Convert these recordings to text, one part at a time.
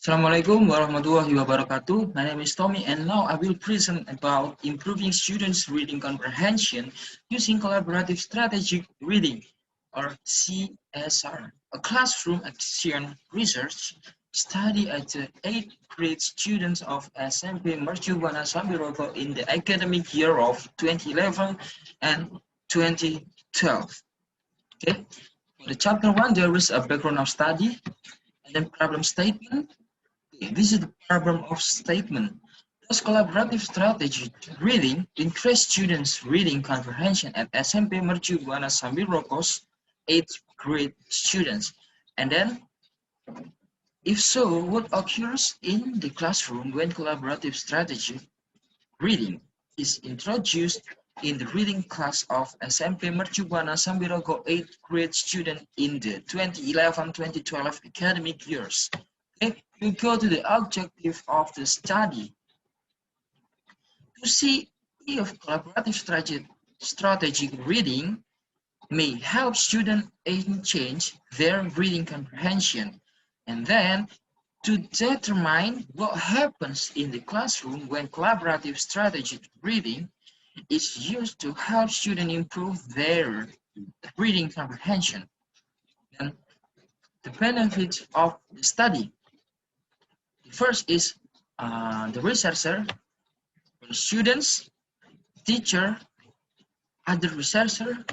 Assalamualaikum warahmatullahi wabarakatuh. My name is Tommy and now I will present about improving students' reading comprehension using collaborative strategic reading or CSR. A classroom action research study at the 8th grade students of SMP Mercubuana Sambiroto in the academic year of 2011 and 2012. Okay, for the chapter 1 there is a background of study and then problem statement. This is the problem of statement. Does collaborative strategy reading increase students' reading comprehension at SMP Mercu Buana Sambil Roko's 8th grade students? And then, if so, what occurs in the classroom when collaborative strategy reading is introduced in the reading class of SMP Mercu Buana Sambil Roko 8th grade student in the 2011-2012 academic years? Okay, we go to the objective of the study to see if collaborative strategic reading may help students change their reading comprehension, and then to determine what happens in the classroom when collaborative strategic reading is used to help students improve their reading comprehension, and the benefits of the study. First is the researcher, students, teacher, other researcher,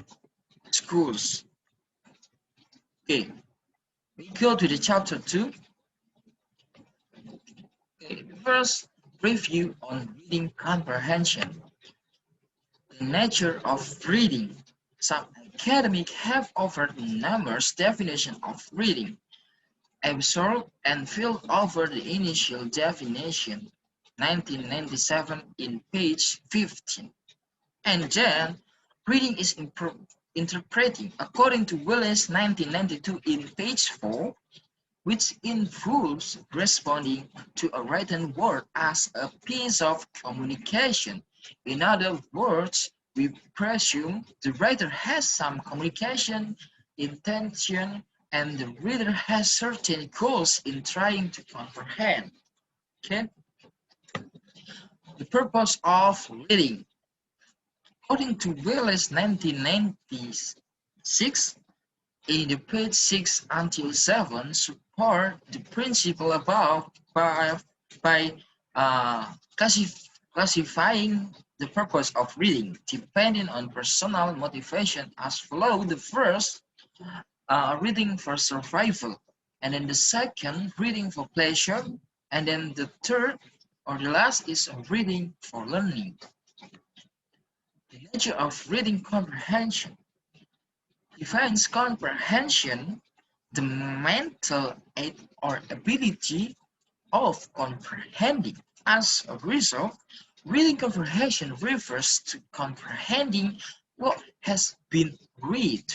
schools. Okay, we go to the chapter 2. Okay, first review on reading comprehension. The nature of reading. Some academics have offered numerous definitions of reading. Absorb and fill over the initial definition, 1997 in page 15. And then, reading is interpreting, according to Willis, 1992 in page 4, which involves responding to a written word as a piece of communication. In other words, we presume the writer has some communication intention and the reader has certain goals in trying to comprehend. Okay? The purpose of reading. According to Willis 1996, in the page 6 until 7 support the principle above by classifying the purpose of reading depending on personal motivation as follows. The first, reading for survival, and then the second, reading for pleasure, and then the third or the last is reading for learning. The nature of reading comprehension defines comprehension, the mental aid or ability of comprehending. As a result, reading comprehension refers to comprehending what has been read.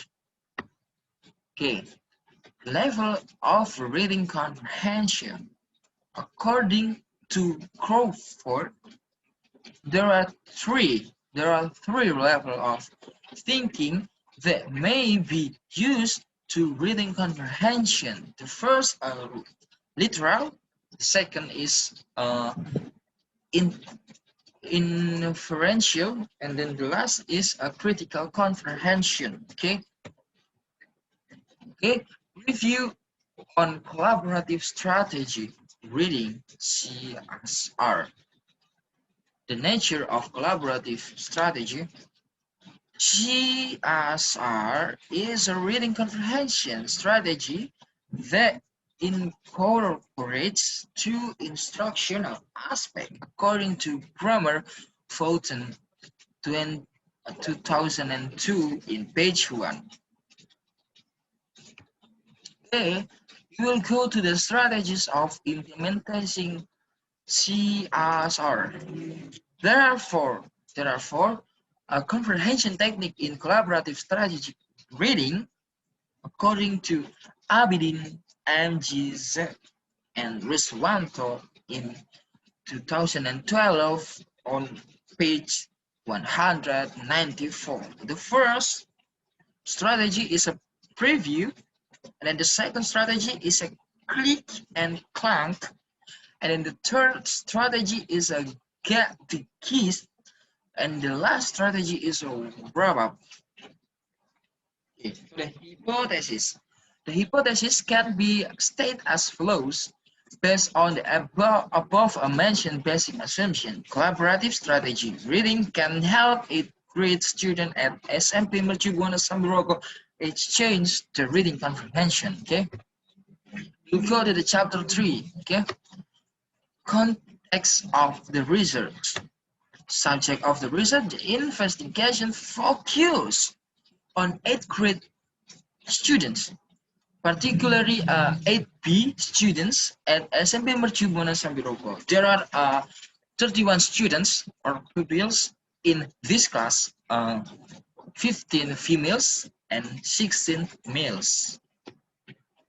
Okay, level of reading comprehension. According to Crawford, there are three levels of thinking that may be used to reading comprehension. The first are literal, the second is inferential, and then the last is a critical comprehension. Okay, review on collaborative strategy reading, CSR. The nature of collaborative strategy. CSR is a reading comprehension strategy that incorporates two instructional aspects according to Grammar Fulton 2002 in page 1. Okay, we will go to the strategies of implementing CSR. There are four a comprehension technique in collaborative strategic reading, according to Abidin, MGZ, and Riswanto in 2012 on page 194. The first strategy is a preview, and then the second strategy is a click and clank And then the third strategy is a get the keys, and the last strategy is a wrap up. Okay. The hypothesis. The hypothesis can be stated as follows. Based on the above mentioned basic assumption, collaborative strategy reading can help it grade student at SMP Mercu Buana Sambirogo exchange the reading comprehension. Okay, we go to the chapter 3. Okay, context of the research. Subject of the research: the investigation focus on 8th grade students, particularly 8B students at SMP Mercu Buana Sambirogo. There are 31 students or pupils in this class, 15 females and 16 males.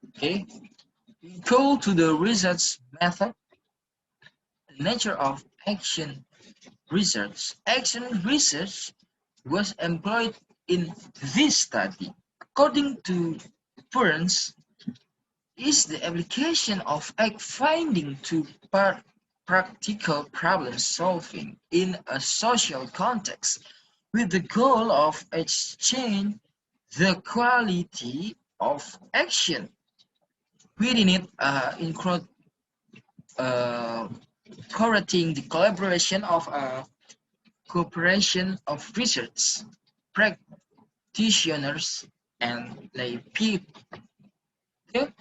Okay, go to the research method. The nature of action research. Action research was employed in this study. According to Burns, is the application of fact finding to practical problem solving in a social context with the goal of exchange the quality of action within it, include correcting the collaboration of cooperation of research practitioners and lay people. Okay?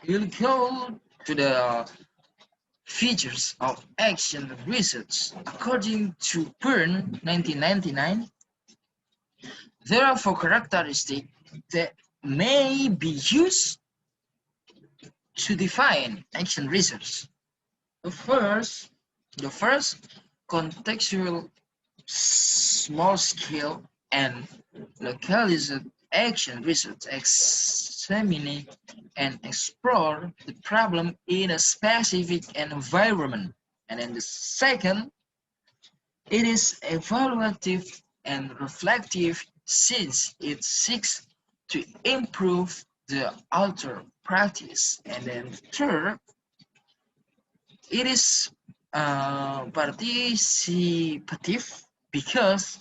We'll go to the features of action research. According to Byrne, 1999, there are 4 characteristics that may be used to define action research. The first, contextual, small-scale, and localized action research examine and explore the problem in a specific environment. And then the second, it is evaluative and reflective since it seeks to improve the altered practice. And then third, it is participative because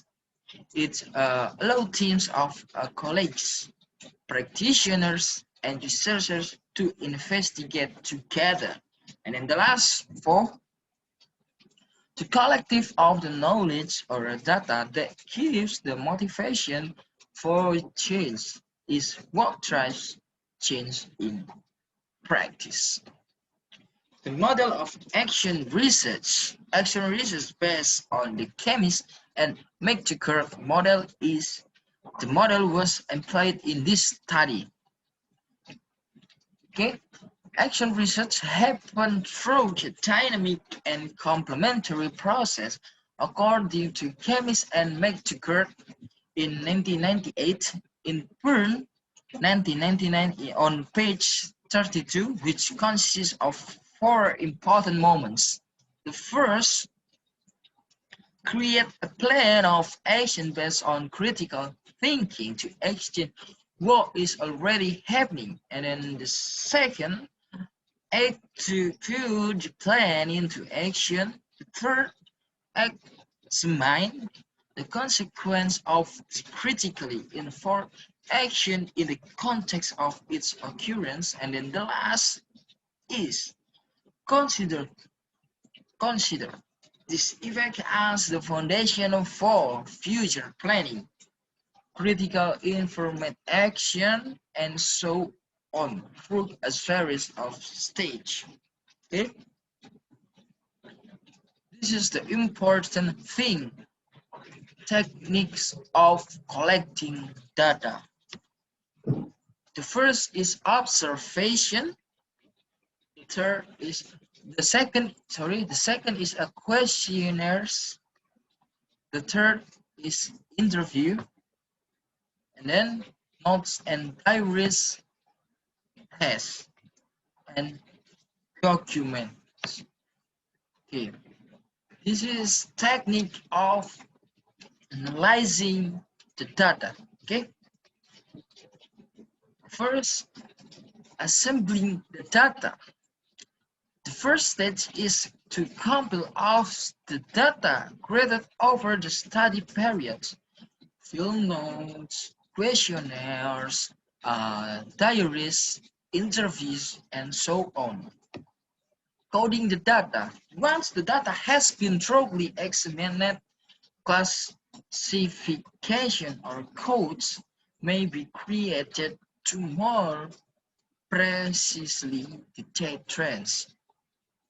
it allows teams of colleagues, practitioners, and researchers to investigate together. And then the last 4, the collective of the knowledge or data that gives the motivation for change is what drives change in practice. The model of action research based on the chemist and McTaggart model is the model was employed in this study. Okay, action research happens through the dynamic and complementary process according to chemist and McTaggart in 1998, in Byrne 1999 on page 32, which consists of 4 important moments. The first, create a plan of action based on critical thinking to exchange what is already happening. And then the second, execute the plan into action. The third, examine the consequence of critically informed action in the context of its occurrence. And then the last is consider this effect as the foundation for future planning, critical informed action, and so on through a series of stages. Okay? This is the important thing, techniques of collecting data. The first is observation. The second is a questionnaires. The third is interview, and then notes and diaries, tests, and documents. Okay, this is technique of analyzing the data. Okay, first, assembling the data. The first stage is to compile all the data created over the study period, field notes, questionnaires, diaries, interviews, and so on. Coding the data. Once the data has been thoroughly examined, classification or codes may be created to more precisely detect trends.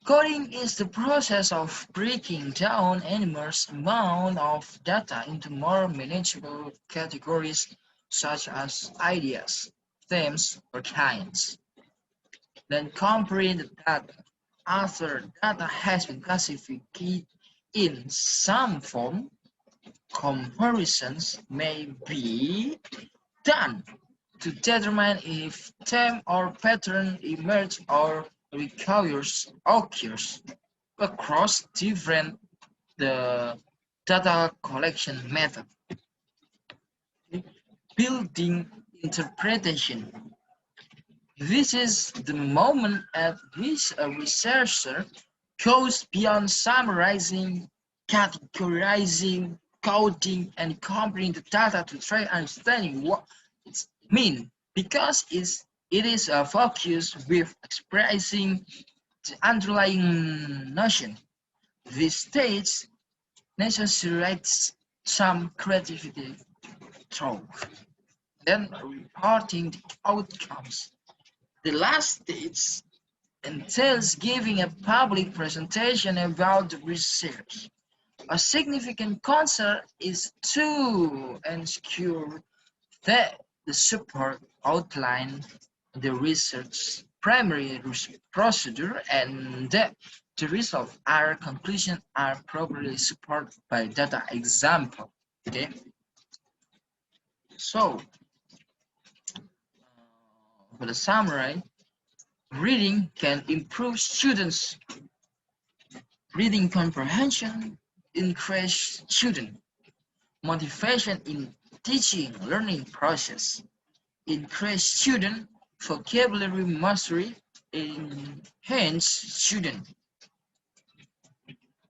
Coding is the process of breaking down enormous amount of data into more manageable categories such as ideas, themes, or kinds. Then comparing the data. After data has been classified in some form, comparisons may be done to determine if theme or pattern emerge or occurs across different the data collection method. Building interpretation. This is the moment at which a researcher goes beyond summarizing, categorizing, coding, and comparing the data to try understanding what it means, because it is a focus with expressing the underlying notion. This stage necessitates some creativity through, then reporting the outcomes. The last stage entails giving a public presentation about the research. A significant concern is to ensure that the support outline the research primary procedure and that the results or conclusions are properly supported by data example. Okay, so for the summary, reading can improve students' reading comprehension, increase student motivation in teaching learning process, increase student vocabulary mastery, enhance student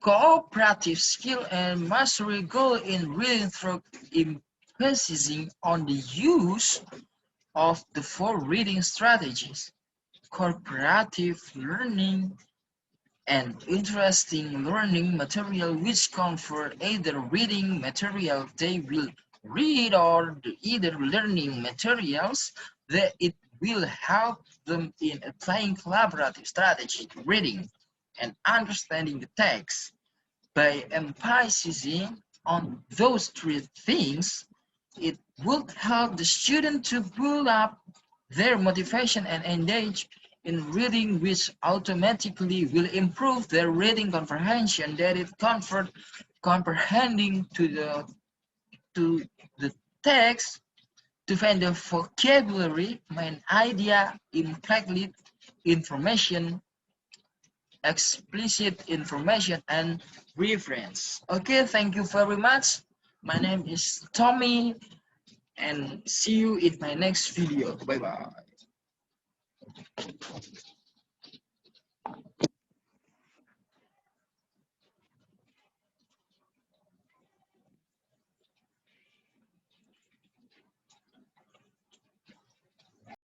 cooperative skill and mastery goal in reading through emphasizing on the use of the four reading strategies: cooperative learning, and interesting learning material which confer either reading material they will read or either learning materials that it will help them in applying collaborative strategy to reading and understanding the text. By emphasizing on those three things, it would help the student to build up their motivation and engage in reading, which automatically will improve their reading comprehension, that is comprehending to the text, to find the vocabulary, main idea, implicit information, explicit information, and reference. Okay, thank you very much. My name is Tommy, and see you in my next video. Bye bye.